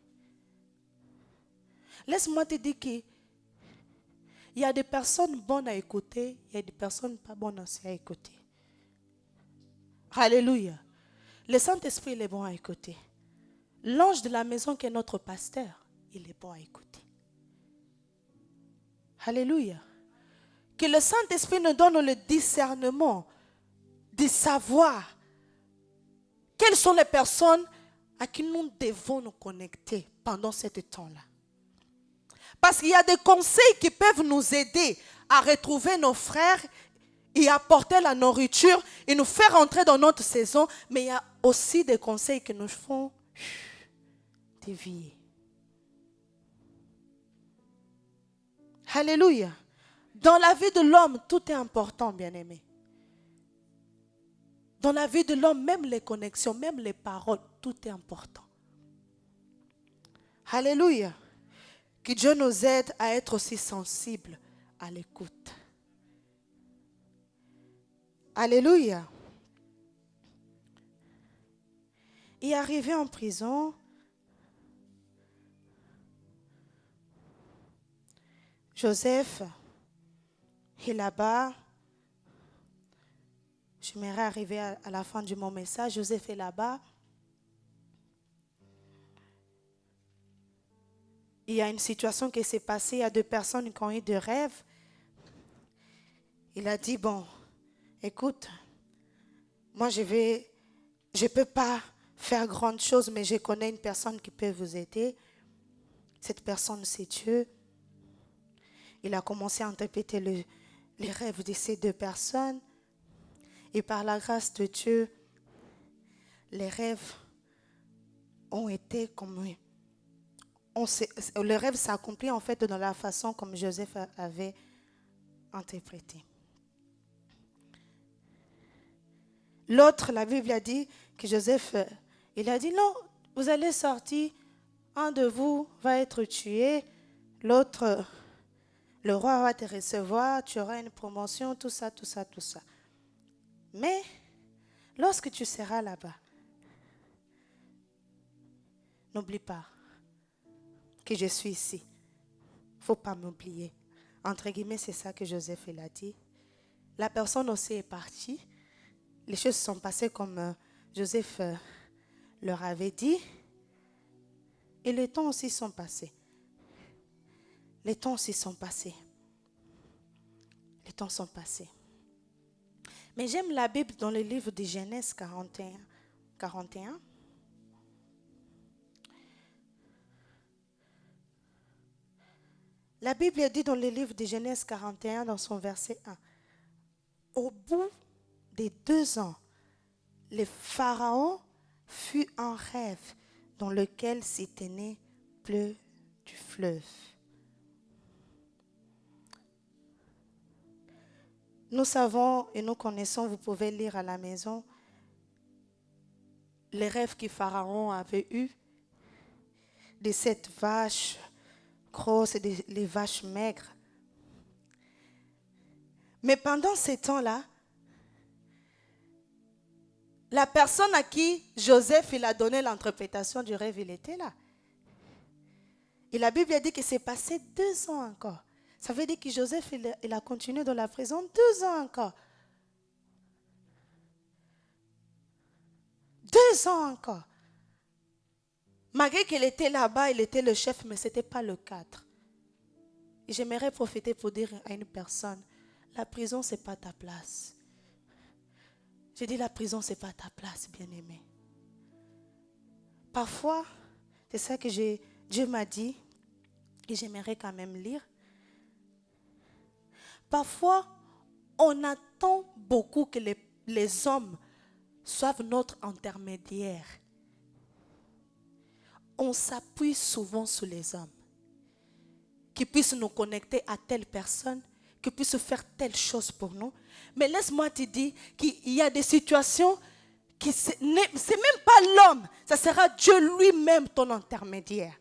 A: Laisse-moi te dire qu'il y a des personnes bonnes à écouter, il y a des personnes pas bonnes aussi à écouter. Alléluia. Le Saint-Esprit, il est bon à écouter. L'ange de la maison qui est notre pasteur, il est bon à écouter. Alléluia. Que le Saint-Esprit nous donne le discernement de savoir quelles sont les personnes à qui nous devons nous connecter pendant ce temps-là. Parce qu'il y a des conseils qui peuvent nous aider à retrouver nos frères et apporter la nourriture et nous faire entrer dans notre saison. Mais il y a aussi des conseils qui nous font dévier. Alléluia. Dans la vie de l'homme, tout est important, bien-aimé. Dans la vie de l'homme, même les connexions, même les paroles, tout est important. Alléluia. Que Dieu nous aide à être aussi sensibles à l'écoute. Alléluia. Et arrivé en prison, Joseph est là-bas. J'aimerais arriver à la fin de mon message. Joseph est là-bas. il y a une situation qui s'est passée, il y a 2 personnes qui ont eu des rêves. Il a dit, bon, écoute, moi je ne peux pas faire grande chose, mais je connais une personne qui peut vous aider. Cette personne, c'est Dieu. Il a commencé à interpréter les rêves de ces 2 personnes. Et par la grâce de Dieu, les rêves ont été comme... le rêve s'accomplit en fait dans la façon comme Joseph avait interprété. L'autre, la Bible a dit que Joseph, il a dit non, vous allez sortir, un de vous va être tué, l'autre, le roi va te recevoir, tu auras une promotion, tout ça, tout ça, tout ça. Mais lorsque tu seras là-bas, n'oublie pas que je suis ici. Il ne faut pas m'oublier. Entre guillemets, c'est ça que Joseph il a dit. La personne aussi est partie. Les choses sont passées comme Joseph leur avait dit. Et les temps aussi sont passés. Les temps aussi sont passés. Les temps sont passés. Mais j'aime la Bible dans le livre de Genèse 41. La Bible dit dans le livre de Genèse 41, dans son verset 1, au bout des 2 ans, le Pharaon fut un rêve dans lequel s'éteignait bleu du fleuve. Nous savons et nous connaissons, vous pouvez lire à la maison, les rêves que Pharaon avait eus de cette vache grosse et les vaches maigres. Mais pendant ces temps-là, la personne à qui Joseph il a donné l'interprétation du rêve, il était là. Et la Bible a dit que c'est passé 2 ans encore. Ça veut dire que Joseph il a continué dans la prison 2 ans encore. 2 ans encore. Malgré qu'il était là-bas, il était le chef, mais ce n'était pas le cadre. Et j'aimerais profiter pour dire à une personne, la prison, ce n'est pas ta place. J'ai dit, la prison, ce n'est pas ta place, bien-aimé. Parfois, c'est ça que Dieu m'a dit, et j'aimerais quand même lire. Parfois, on attend beaucoup que les hommes soient notre intermédiaire. On s'appuie souvent sur les hommes qui puissent nous connecter à telle personne, qui puissent faire telle chose pour nous. Mais laisse-moi te dire qu'il y a des situations qui c'est même pas l'homme, ça sera Dieu lui-même ton intermédiaire.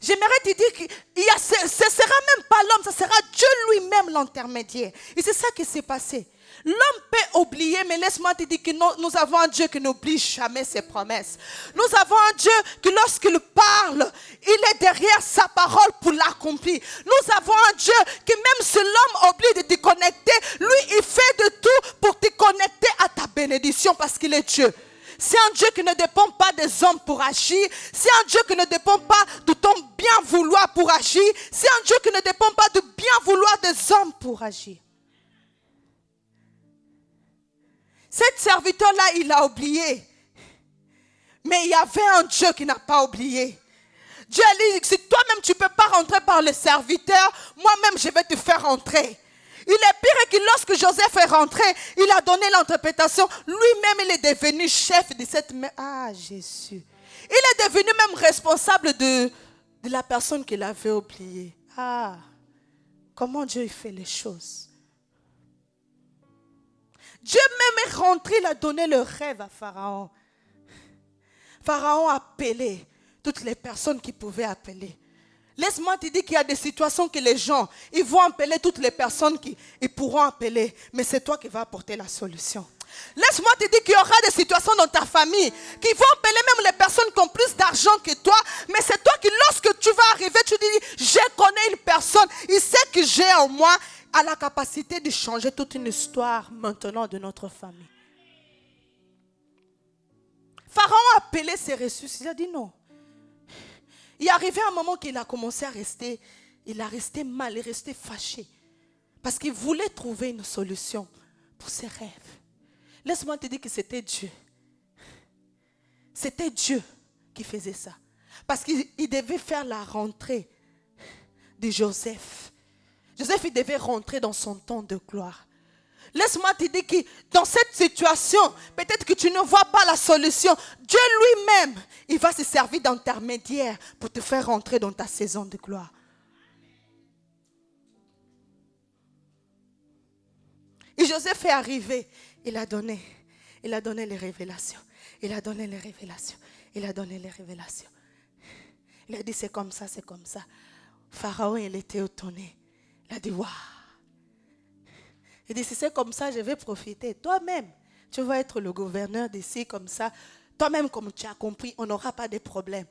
A: J'aimerais te dire que ce ne sera même pas l'homme, ça sera Dieu lui-même l'intermédiaire. Et c'est ça qui s'est passé. L'homme peut oublier, mais laisse-moi te dire que nous avons un Dieu qui n'oublie jamais ses promesses. Nous avons un Dieu qui lorsqu'il parle, il est derrière sa parole pour l'accomplir. Nous avons un Dieu qui même si l'homme oublie de te connecter, lui il fait de tout pour te connecter à ta bénédiction parce qu'il est Dieu. C'est un Dieu qui ne dépend pas des hommes pour agir. C'est un Dieu qui ne dépend pas de ton bien vouloir pour agir. C'est un Dieu qui ne dépend pas du bien vouloir des hommes pour agir. Cet serviteur-là, il a oublié. Mais il y avait un Dieu qui n'a pas oublié. Dieu a dit, si toi-même tu ne peux pas rentrer par le serviteur, moi-même je vais te faire rentrer. Il est pire que lorsque Joseph est rentré, il a donné l'interprétation. Lui-même, il est devenu chef de cette... Ah, Jésus. Il est devenu même responsable de la personne qu'il avait oubliée. Ah, comment Dieu fait les choses. Dieu même est rentré, il a donné le rêve à Pharaon. Pharaon a appelé toutes les personnes qu'il pouvait appeler. Laisse-moi te dire qu'il y a des situations que les gens, ils vont appeler toutes les personnes qu'ils pourront appeler. Mais c'est toi qui vas apporter la solution. Laisse-moi te dire qu'il y aura des situations dans ta famille qui vont appeler même les personnes qui ont plus d'argent que toi. Mais c'est toi qui, lorsque tu vas arriver, tu dis, je connais une personne, il sait que j'ai en moi a la capacité de changer toute une histoire maintenant de notre famille. Pharaon a appelé ses ressources. Il a dit non. Il est arrivé un moment qu'il a commencé à rester, il a resté mal, il est resté fâché. Parce qu'il voulait trouver une solution pour ses rêves. Laisse-moi te dire que c'était Dieu. C'était Dieu qui faisait ça. Parce qu'il devait faire la rentrée de Joseph. Joseph, il devait rentrer dans son temps de gloire. Laisse-moi te dire que dans cette situation, peut-être que tu ne vois pas la solution. Dieu lui-même, il va se servir d'intermédiaire pour te faire rentrer dans ta saison de gloire. Et Joseph est arrivé, il a donné les révélations. Il a donné les révélations. Il a donné les révélations. Il a dit c'est comme ça, c'est comme ça. Pharaon, il était étonné. Il a dit waouh. Il dit si c'est comme ça, je vais profiter. Toi-même, tu vas être le gouverneur d'ici comme ça. Toi-même, comme tu as compris, on n'aura pas de problème.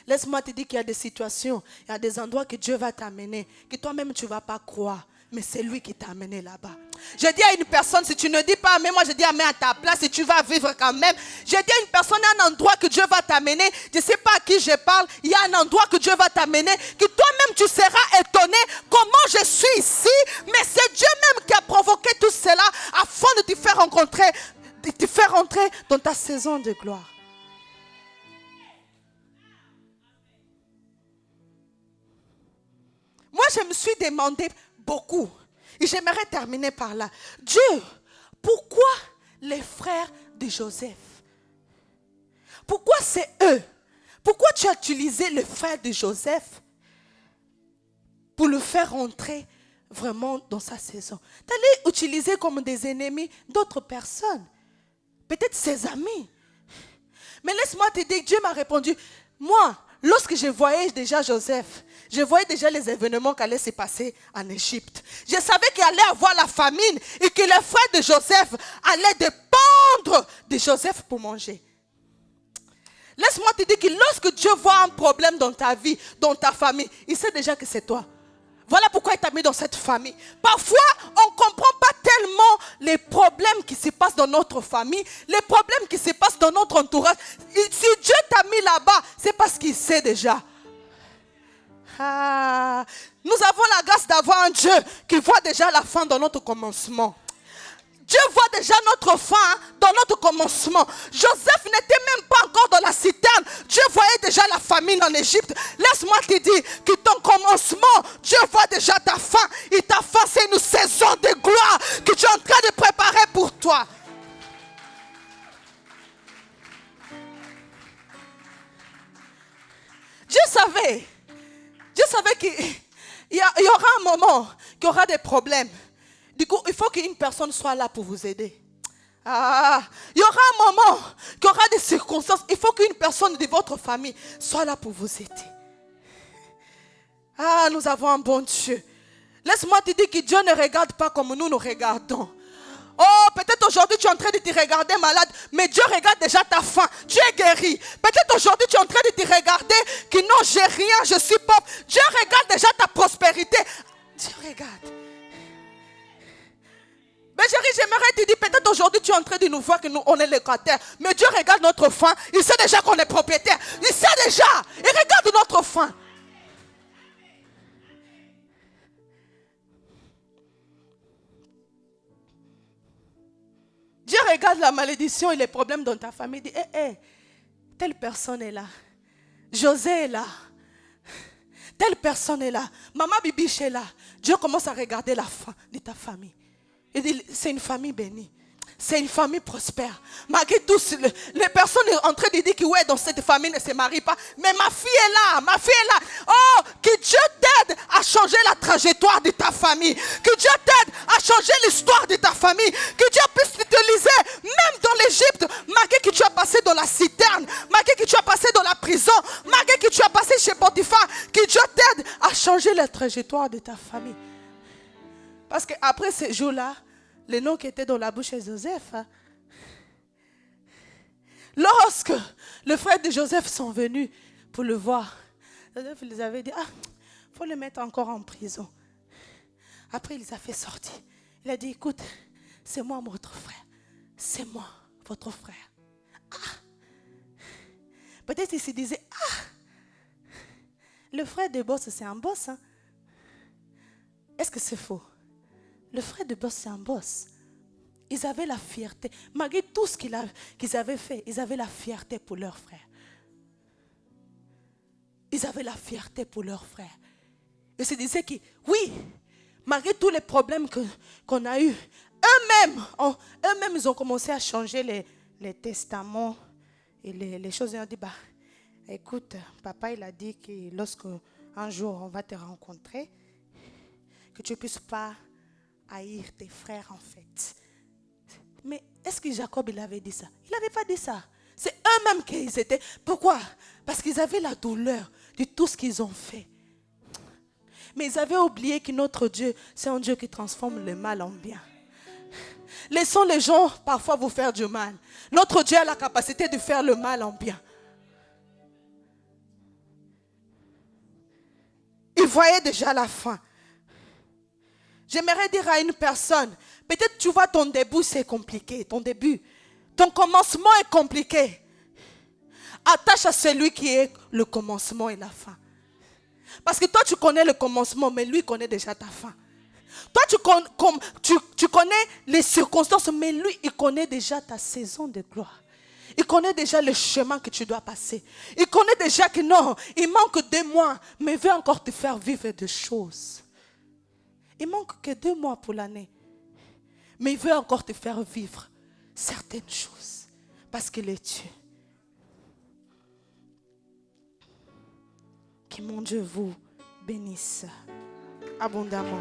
A: Laisse-moi te dire qu'il y a des situations, il y a des endroits que Dieu va t'amener, que toi-même tu ne vas pas croire. Mais c'est lui qui t'a amené là-bas. Je dis à une personne, si tu ne dis pas amen, moi je dis amen à ta place et tu vas vivre quand même. Je dis à une personne, il y a un endroit que Dieu va t'amener. Je ne sais pas à qui je parle. Il y a un endroit que Dieu va t'amener. Que toi-même tu seras étonné. Comment je suis ici? Mais c'est Dieu même qui a provoqué tout cela afin de te faire rencontrer, de te faire rentrer dans ta saison de gloire. Moi je me suis demandé beaucoup. Et j'aimerais terminer par là. Dieu, pourquoi les frères de Joseph? Pourquoi c'est eux? Pourquoi tu as utilisé les frères de Joseph pour le faire rentrer vraiment dans sa saison? Tu allais utiliser comme des ennemis d'autres personnes. Peut-être ses amis. Mais laisse-moi te dire, Dieu m'a répondu. Moi, lorsque je voyais déjà Joseph, je voyais déjà les événements qui allaient se passer en Égypte. Je savais qu'il allait avoir la famine et que les frères de Joseph allaient dépendre de Joseph pour manger. Laisse-moi te dire que lorsque Dieu voit un problème dans ta vie, dans ta famille, il sait déjà que c'est toi. Voilà pourquoi il t'a mis dans cette famille. Parfois, on ne comprend pas tellement les problèmes qui se passent dans notre famille, les problèmes qui se passent dans notre entourage. Et si Dieu t'a mis là-bas, c'est parce qu'il sait déjà. Ah, nous avons la grâce d'avoir un Dieu qui voit déjà la fin dans notre commencement. Dieu voit déjà notre fin dans notre commencement. Joseph n'était même pas encore dans la citerne. Dieu voyait déjà la famine en Égypte. Laisse-moi te dire que ton commencement, Dieu voit déjà ta fin. Et ta fin, c'est une saison de gloire que tu es en train de préparer pour toi. Dieu savait qu'il y aura un moment, qu'il y aura des problèmes. Du coup, il faut qu'une personne soit là pour vous aider. Il y aura un moment, qu'il y aura des circonstances. Il faut qu'une personne de votre famille soit là pour vous aider. Nous avons un bon Dieu. Laisse-moi te dire que Dieu ne regarde pas comme nous regardons. Oh, peut-être aujourd'hui tu es en train de te regarder malade, mais Dieu regarde déjà ta faim. Tu es guéri. Peut-être aujourd'hui tu es en train de te regarder que non, j'ai rien, je suis pauvre. Dieu regarde déjà ta prospérité. Dieu regarde. Mais chérie, j'aimerais te dire, peut-être aujourd'hui tu es en train de nous voir que nous, on est locataires. Mais Dieu regarde notre faim. Il sait déjà qu'on est propriétaire. Il sait déjà. Il regarde notre faim. Dieu regarde la malédiction et les problèmes dans ta famille. Il dit, telle personne est là. José est là. Telle personne est là. Maman Bibiche est là. Dieu commence à regarder la fin de ta famille. Il dit, c'est une famille bénie. C'est une famille prospère. Malgré tout, les personnes sont en train de dire que ouais, dans cette famille ne se marie pas. Mais ma fille est là, ma fille est là. Oh, que Dieu t'aide à changer la trajectoire de ta famille. Que Dieu t'aide à changer l'histoire de ta famille. Que Dieu puisse t'utiliser, même dans l'Égypte, malgré que tu as passé dans la citerne, malgré que tu as passé dans la prison, malgré que tu as passé chez Potiphar, que Dieu t'aide à changer la trajectoire de ta famille. Parce qu'après ces jours-là, les noms qui étaient dans la bouche de Joseph, lorsque les frères de Joseph sont venus pour le voir, Joseph les avait dit, il faut le mettre encore en prison. Après, il les a fait sortir. Il a dit, écoute, c'est moi votre frère. C'est moi votre frère. Peut-être il se disait, le frère de boss, c'est un boss. Hein? Est-ce que c'est faux? Le frère de boss, c'est un boss. Ils avaient la fierté. Malgré tout ce qu'ils avaient fait, ils avaient la fierté pour leur frère. Ils avaient la fierté pour leur frère. Ils se disaient que, oui, malgré tous les problèmes qu'on a eus, eux-mêmes, ils ont commencé à changer les testaments et les choses. Ils ont dit, écoute, papa, il a dit que lorsque un jour on va te rencontrer, que tu ne puisses pas haïr tes frères en fait. Mais est-ce que Jacob, il avait dit ça? Il n'avait pas dit ça. C'est eux-mêmes qu'ils étaient. Pourquoi? Parce qu'ils avaient la douleur de tout ce qu'ils ont fait. Mais ils avaient oublié que notre Dieu, c'est un Dieu qui transforme le mal en bien. Laissons les gens parfois vous faire du mal. Notre Dieu a la capacité de faire le mal en bien. Il voyait déjà la fin. J'aimerais dire à une personne, peut-être tu vois ton début c'est compliqué, ton début. Ton commencement est compliqué. Attache à celui qui est le commencement et la fin. Parce que toi tu connais le commencement, mais lui connaît déjà ta fin. Toi tu connais les circonstances, mais lui il connaît déjà ta saison de gloire. Il connaît déjà le chemin que tu dois passer. Il connaît déjà que non, il manque 2 mois, mais il veut encore te faire vivre des choses. Il manque que 2 mois pour l'année. Mais il veut encore te faire vivre certaines choses. Parce qu'il est Dieu. Que mon Dieu vous bénisse abondamment.